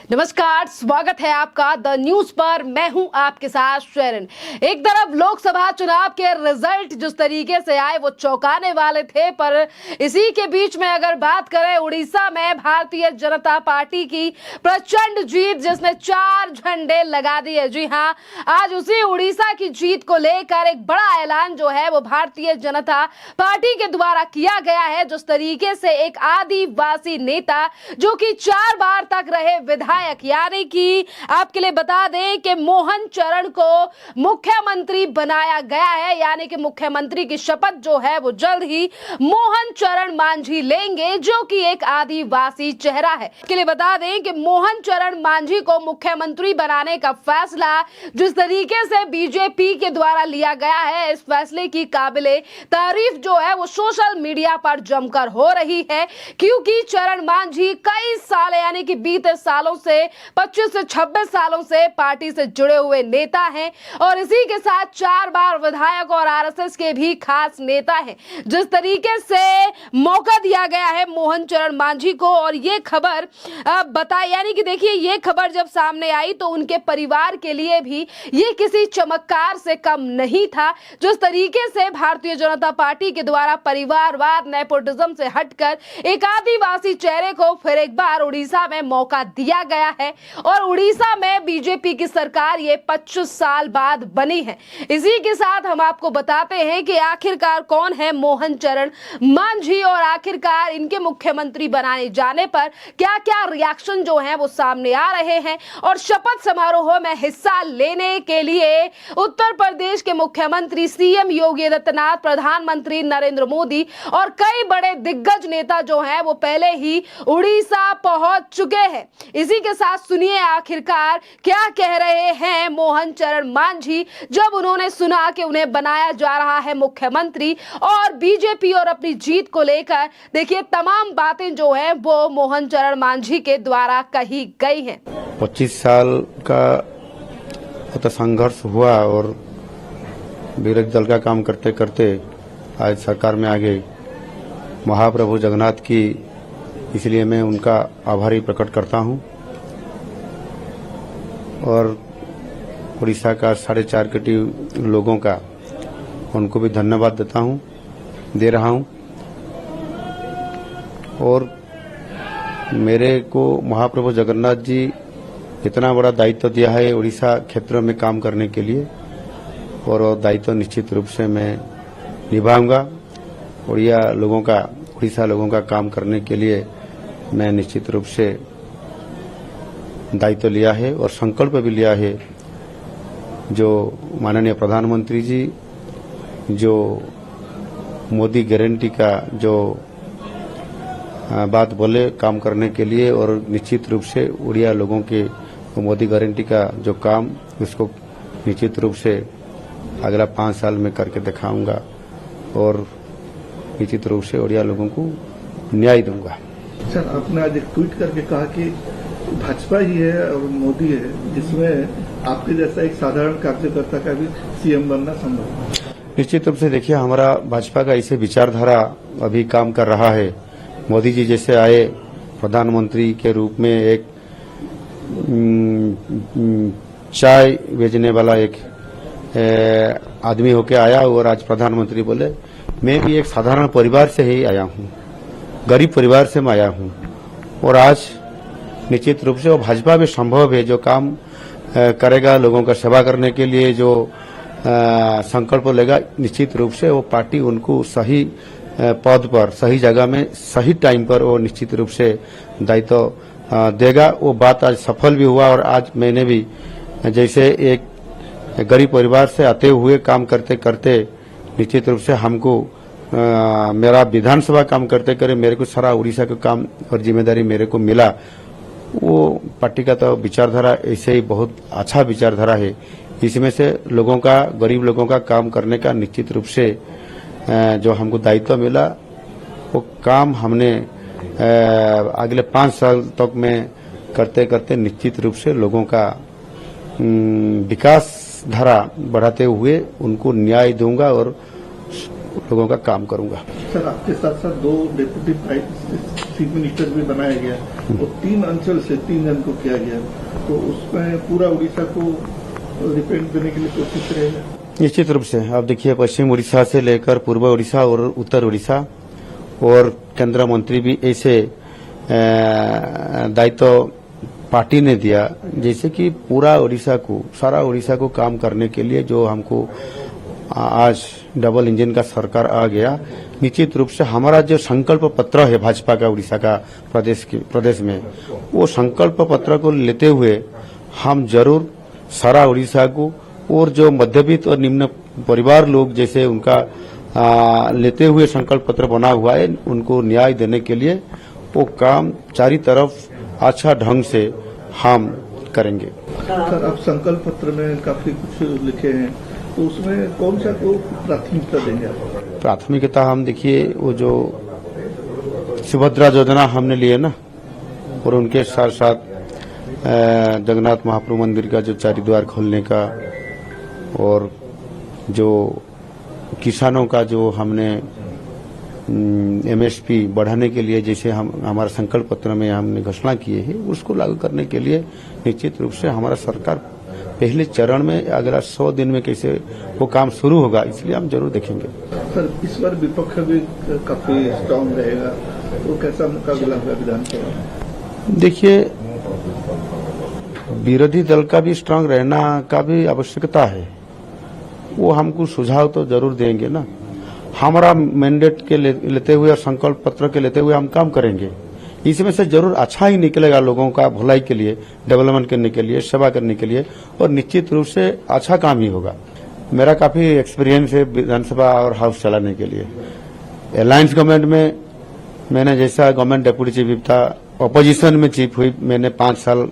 नमस्कार, स्वागत है आपका द न्यूज पर। मैं हूं आपके साथ शेरन। एक तरफ लोकसभा चुनाव के रिजल्ट जिस तरीके से आए वो चौंकाने वाले थे, पर इसी के बीच में अगर बात करें उड़ीसा में भारतीय जनता पार्टी की प्रचंड जीत जिसने 4 झंडे लगा दिए। जी हां, आज उसी उड़ीसा की जीत को लेकर एक बड़ा ऐलान जो है वो भारतीय जनता पार्टी के द्वारा किया गया है। जिस तरीके से एक आदिवासी नेता जो कि 4 बार तक रहे विधायक, यानी कि आपके लिए बता दें कि मोहन चरण को मुख्यमंत्री बनाया गया है, यानी कि मुख्यमंत्री की शपथ जो है वो जल्द ही मोहन चरण मांझी लेंगे, जो कि एक आदिवासी चेहरा है। आपके लिए बता दें कि मोहन चरण मांझी को मुख्यमंत्री बनाने का फैसला जिस तरीके से बीजेपी के द्वारा लिया गया है, इस फैसले की काबिले तारीफ जो है वो सोशल मीडिया पर जमकर हो रही है, क्योंकि चरण मांझी कई साल यानी कि बीते सालों से 25 से 26 सालों से पार्टी से जुड़े हुए नेता हैं और इसी के साथ 4 बार विधायक और आरएसएस के भी खास नेता हैं। जिस तरीके से मौका दिया गया है मोहन चरण मांझी को, और ये खबर यानी कि देखिए, ये खबर जब सामने आई तो उनके परिवार के लिए भी ये किसी चमत्कार से कम नहीं था। जिस तरीके से भारतीय जनता पार्टी के द्वारा परिवारवाद, नेपोटिज्म से हटकर एक आदिवासी चेहरे को फिर एक बार उड़ीसा में मौका दिया गया है और उड़ीसा में बीजेपी की सरकार ये 25 साल बाद बनी है। इसी के साथ हम आपको बताते हैं कि आखिरकार कौन है मोहन चरण मांझी और आखिरकार इनके मुख्यमंत्री बनाने जाने पर क्या क्या रिएक्शन जो हैं वो सामने आ रहे हैं। और शपथ समारोह में हिस्सा लेने के लिए उत्तर प्रदेश के मुख्यमंत्री सीएम योगी आदित्यनाथ, प्रधानमंत्री नरेंद्र मोदी और कई बड़े दिग्गज नेता जो हैं वो पहले ही उड़ीसा पहुंच चुके हैं। इसी के साथ सुनिए आखिरकार क्या कह रहे हैं मोहन चरण मांझी जब उन्होंने सुना कि उन्हें बनाया जा रहा है मुख्यमंत्री, और बीजेपी और अपनी जीत को लेकर देखिए तमाम बातें जो हैं वो मोहन चरण मांझी के द्वारा कही गई हैं। 25 साल का तो संघर्ष हुआ और विरोधी दल का काम करते करते आज सरकार में आ गई। महाप्रभु जगन्नाथ की इसलिए मैं उनका आभारी प्रकट करता हूं और उड़ीसा का 4.5 कोटी लोगों का उनको भी धन्यवाद दे रहा हूं। और मेरे को महाप्रभु जगन्नाथ जी इतना बड़ा दायित्व दिया है उड़ीसा क्षेत्र में काम करने के लिए, और वो दायित्व निश्चित रूप से मैं निभाऊंगा। उड़ीसा लोगों का काम करने के लिए मैं निश्चित रूप से दायित्व लिया है और संकल्प भी लिया है। जो माननीय प्रधानमंत्री जी जो मोदी गारंटी का जो बात बोले काम करने के लिए, और निश्चित रूप से उड़िया लोगों के मोदी गारंटी का जो काम उसको निश्चित रूप से अगला 5 साल में करके दिखाऊंगा और निश्चित रूप से उड़िया लोगों को न्याय दूंगा। सर, आपने आज एक ट्वीट करके कहा कि भाजपा ही है और मोदी है, जिसमें आपके जैसा एक साधारण कार्यकर्ता का भी सीएम बनना संभव है। निश्चित रूप से देखिए, हमारा भाजपा का इसे विचारधारा अभी काम कर रहा है। मोदी जी जैसे आए प्रधानमंत्री के रूप में, एक चाय बेचने वाला एक आदमी होके आया और आज प्रधानमंत्री बोले। मैं भी एक साधारण परिवार से ही आया हूं, गरीब परिवार से मैं आया हूं, और आज निश्चित रूप से वो भाजपा भी संभव है। जो काम करेगा लोगों का सेवा करने के लिए, जो संकल्प लेगा, निश्चित रूप से वो पार्टी उनको सही पद पर, सही जगह में, सही टाइम पर वो निश्चित रूप से दायित्व देगा। वो बात आज सफल भी हुआ और आज मैंने भी जैसे एक गरीब परिवार से आते हुए काम करते करते निश्चित रूप से हमको मेरा विधानसभा काम करते करे मेरे को सारा उड़ीसा का काम और जिम्मेदारी मेरे को मिला। वो पार्टी का तो विचारधारा ऐसे ही बहुत अच्छा विचारधारा है। इसमें से लोगों का, गरीब लोगों का काम करने का निश्चित रूप से जो हमको दायित्व मिला, वो काम हमने अगले 5 साल तक में करते करते निश्चित रूप से लोगों का विकास धारा बढ़ाते हुए उनको न्याय दूंगा और लोगों का काम करूंगा। सर, आपके साथ साथ 2 डिप्टी चीफ मिनिस्टर भी बनाया गया, वो 3 अंचल से 3 जन को किया गया, तो उसमें पूरा उड़ीसा को रिप्रेजेंट देने के लिए कोशिश रहेगा। निश्चित रूप से आप देखिए, पश्चिम उड़ीसा से लेकर पूर्व उड़ीसा और उत्तर उड़ीसा, और केंद्रीय मंत्री भी ऐसे दायित्व पार्टी ने दिया जैसे कि पूरा उड़ीसा को, सारा उड़ीसा को काम करने के लिए जो हमको आज डबल इंजन का सरकार आ गया। निश्चित रूप से हमारा जो संकल्प पत्र है भाजपा का उड़ीसा का प्रदेश में, वो संकल्प पत्र को लेते हुए हम जरूर सारा उड़ीसा को और जो मध्यवित्त और निम्न परिवार लोग जैसे उनका लेते हुए संकल्प पत्र बना हुआ है, उनको न्याय देने के लिए वो काम चारी तरफ अच्छा ढंग से हम करेंगे। सर, आप संकल्प पत्र में काफी कुछ लिखे हैं, तो उसमें कौन सा को प्राथमिकता देंगे आप? प्राथमिकता हम देखिए, वो जो सुभद्रा योजना हमने लिए ना, और उनके साथ साथ जगन्नाथ महाप्रभु मंदिर का जो चारिद्वार खोलने का, और जो किसानों का जो हमने एमएसपी बढ़ाने के लिए जैसे हम हमारा संकल्प पत्र में हमने घोषणा किए हैं, उसको लागू करने के लिए निश्चित रूप से हमारा सरकार पहले चरण में अगला 100 दिन में कैसे वो काम शुरू होगा, इसलिए हम जरूर देखेंगे। सर, इस बार विपक्ष भी काफी स्ट्रांग रहेगा, तो कैसा मुकाबला होगा विधानसभा में? देखिए, विरोधी दल का भी स्ट्रांग रहना का भी आवश्यकता है, वो हमको सुझाव तो जरूर देंगे ना। हमारा मैंडेट के लेते हुए और संकल्प पत्र के लेते हुए हम काम करेंगे, इसमें से जरूर अच्छा ही निकलेगा, लोगों का भलाई के लिए, डेवलपमेंट करने के लिए, सेवा करने के लिए, और निश्चित रूप से अच्छा काम ही होगा। मेरा काफी एक्सपीरियंस है विधानसभा और हाउस चलाने के लिए। अलायंस गवर्नमेंट में मैंने जैसा गवर्नमेंट डेप्यूटी चीफ था, अपोजिशन में चीफ हुई, मैंने 5 साल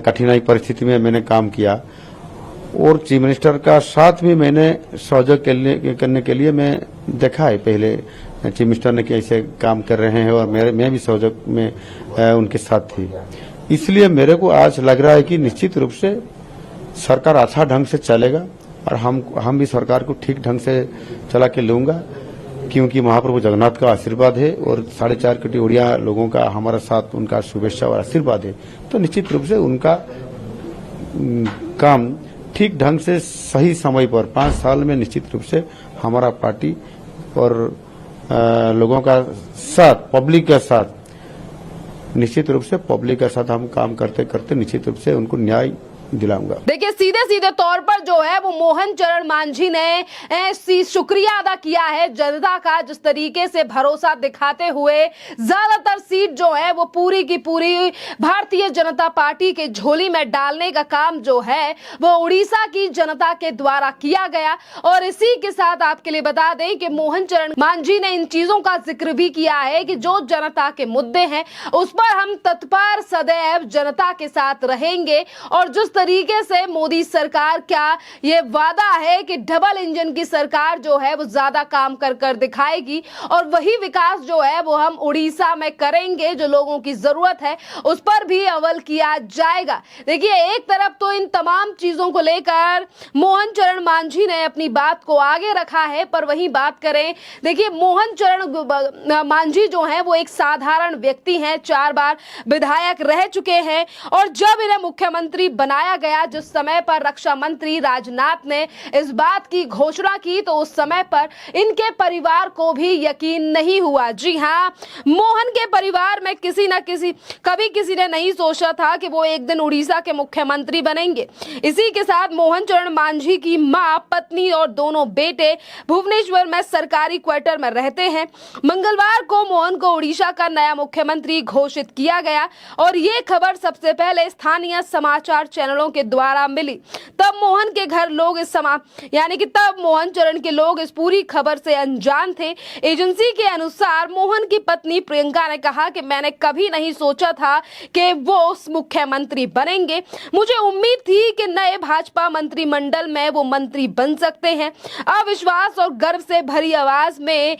कठिनाई परिस्थिति में मैंने काम किया, और चीफ मिनिस्टर का साथ भी मैंने सहयोग करने के लिए मैं देखा है पहले चीफ मिनिस्टर ने कैसे काम कर रहे हैं, और मैं भी सहयोग में उनके साथ थी। इसलिए मेरे को आज लग रहा है कि निश्चित रूप से सरकार अच्छा ढंग से चलेगा, और हम भी सरकार को ठीक ढंग से चला के लूंगा, क्योंकि महाप्रभु जगन्नाथ का आशीर्वाद है और 4.5 कोटी उड़िया लोगों का हमारा साथ उनका शुभेच्छा और आशीर्वाद है। तो निश्चित रूप से उनका काम ठीक ढंग से सही समय पर 5 साल में निश्चित रूप से हमारा पार्टी और लोगों का साथ, पब्लिक के साथ, निश्चित रूप से पब्लिक के साथ हम काम करते करते निश्चित रूप से उनको न्याय दिलाऊंगा। देखिए, सीधे सीधे तौर पर जो है वो मोहन चरण मांझी ने शुक्रिया अदा किया है जनता का, जिस तरीके से भरोसा दिखाते हुए ज्यादातर सीट जो है वो पूरी की पूरी भारतीय जनता पार्टी के झोली में डालने का काम जो है वो उड़ीसा की जनता के द्वारा किया गया। और इसी के साथ आपके लिए बता दें कि मोहन चरण मांझी ने इन चीजों का जिक्र भी किया है कि जो जनता के मुद्दे हैं उस पर हम तत्पर सदैव जनता के साथ रहेंगे, और जिस तरीके से मोदी सरकार का ये वादा है कि डबल इंजन की सरकार जो है वो ज्यादा काम कर दिखाएगी, और वही विकास जो है वो हम उड़ीसा में करेंगे, जो लोगों की जरूरत है उस पर भी अमल किया जाएगा। देखिए, एक तरफ तो इन तमाम चीजों को लेकर मोहन चरण मांझी ने अपनी बात को आगे रखा है, पर वहीं बात करें, देखिए मोहन चरण मांझी जो है वो एक साधारण व्यक्ति हैं, 4 बार विधायक रह चुके हैं, और जब इन्हें मुख्यमंत्री बनाया गया, जिस समय पर रक्षा मंत्री राजनाथ ने इस बात की घोषणा की, तो उस समय पर इनके परिवार को भी यकीन नहीं हुआ। जी हां, मोहन के परिवार में कभी किसी ने नहीं सोचा था कि वो एक दिन उड़ीसा के मुख्यमंत्री बनेंगे। इसी के साथ मोहन चरण मांझी की मां, पत्नी और दोनों बेटे भुवनेश्वर में सरकारी क्वार्टर में रहते हैं। मंगलवार को मोहन को उड़ीसा का नया मुख्यमंत्री घोषित किया गया, और ये खबर सबसे पहले स्थानीय समाचार चैनलों के द्वारा मिली। तब मोहन के घर लोग तब मोहन चरण के लोग इस पूरी खबर से अनजान थे। एजेंसी के अनुसार मोहन की पत्नी प्रियंका ने कहा कि मैंने कभी नहीं सोचा था कि वो मुख्यमंत्री बनेंगे। मुझे उम्मीद थी कि नए भाजपा मंत्रिमंडल में वो मंत्री बन सकते हैं। अविश्वास और गर्व से भरी आवाज में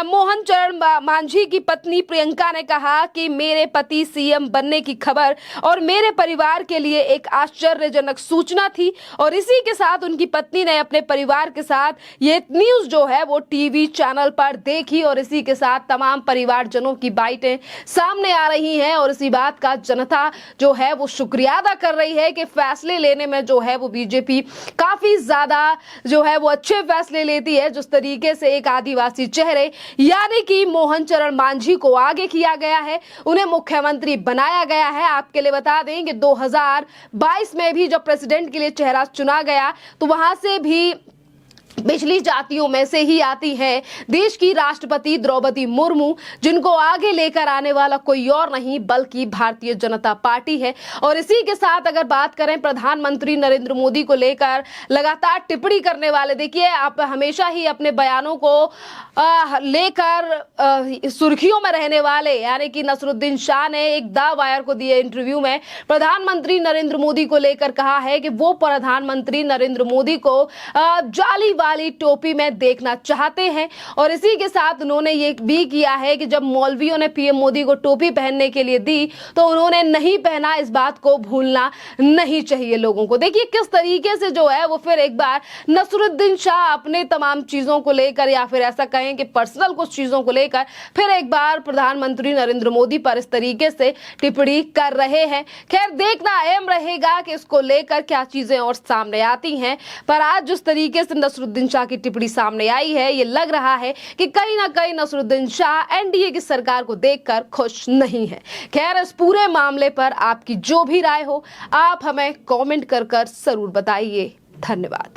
मोहन चरण मांझी की पत्नी प्रियंका ने कहा कि मेरे पति सीएम बनने की खबर और मेरे परिवार के लिए एक आश्चर्यजनक सूचना थी और इसी के साथ उनकी पत्नी ने अपने परिवार के साथ ये न्यूज जो है वो टीवी चैनल पर देखी और इसी के साथ तमाम परिवारजनों की बाइटें सामने आ रही हैं और इसी बात का जनता जो है वो शुक्रिया अदा कर रही है कि फैसले लेने में जो है वो बीजेपी काफी ज्यादा जो है वो अच्छे फैसले लेती है। जिस तरीके से एक आदिवासी चेहरे यानी कि मोहन चरण मांझी को आगे किया गया है, उन्हें मुख्यमंत्री बनाया गया है। आपके लिए बता दें कि 2022 में भी जब प्रेसिडेंट के लिए चेहरा चुना गया तो वहां से भी पिछली जातियों में से ही आती है देश की राष्ट्रपति द्रौपदी मुर्मू, जिनको आगे लेकर आने वाला कोई और नहीं बल्कि भारतीय जनता पार्टी है। और इसी के साथ अगर बात करें प्रधानमंत्री नरेंद्र मोदी को लेकर लगातार टिप्पणी करने वाले, देखिए आप हमेशा ही अपने बयानों को लेकर सुर्खियों में रहने वाले यानी कि नसरुद्दीन शाह ने एक द वायर को दिए इंटरव्यू में प्रधानमंत्री नरेंद्र मोदी को लेकर कहा है कि वो प्रधानमंत्री नरेंद्र मोदी को जाली वाली टोपी में देखना चाहते हैं। और इसी के साथ उन्होंने ये भी किया है कि जब मौलवियों ने पीएम मोदी को टोपी पहनने के लिए दी तो उन्होंने नहीं पहना, इस बात को भूलना नहीं चाहिए लोगों को। देखिए किस तरीके से जो है वो फिर एक बार नसरुद्दीन शाह अपने तमाम चीजों को लेकर या फिर ऐसा कहें कि पर्सनल कुछ चीजों को लेकर फिर एक बार प्रधानमंत्री नरेंद्र मोदी पर इस तरीके से टिप्पणी कर रहे हैं। खैर देखना अहम रहेगा कि इसको लेकर क्या चीजें और सामने आती हैं, पर आज जिस तरीके से नसरुद्दीन शाह की टिप्पणी सामने आई है ये लग रहा है कि कहीं ना कहीं नसरुद्दीन शाह एनडीए की सरकार को देखकर खुश नहीं है। खैर इस पूरे मामले पर आपकी जो भी राय हो आप हमें कमेंट कर जरूर बताइए। धन्यवाद।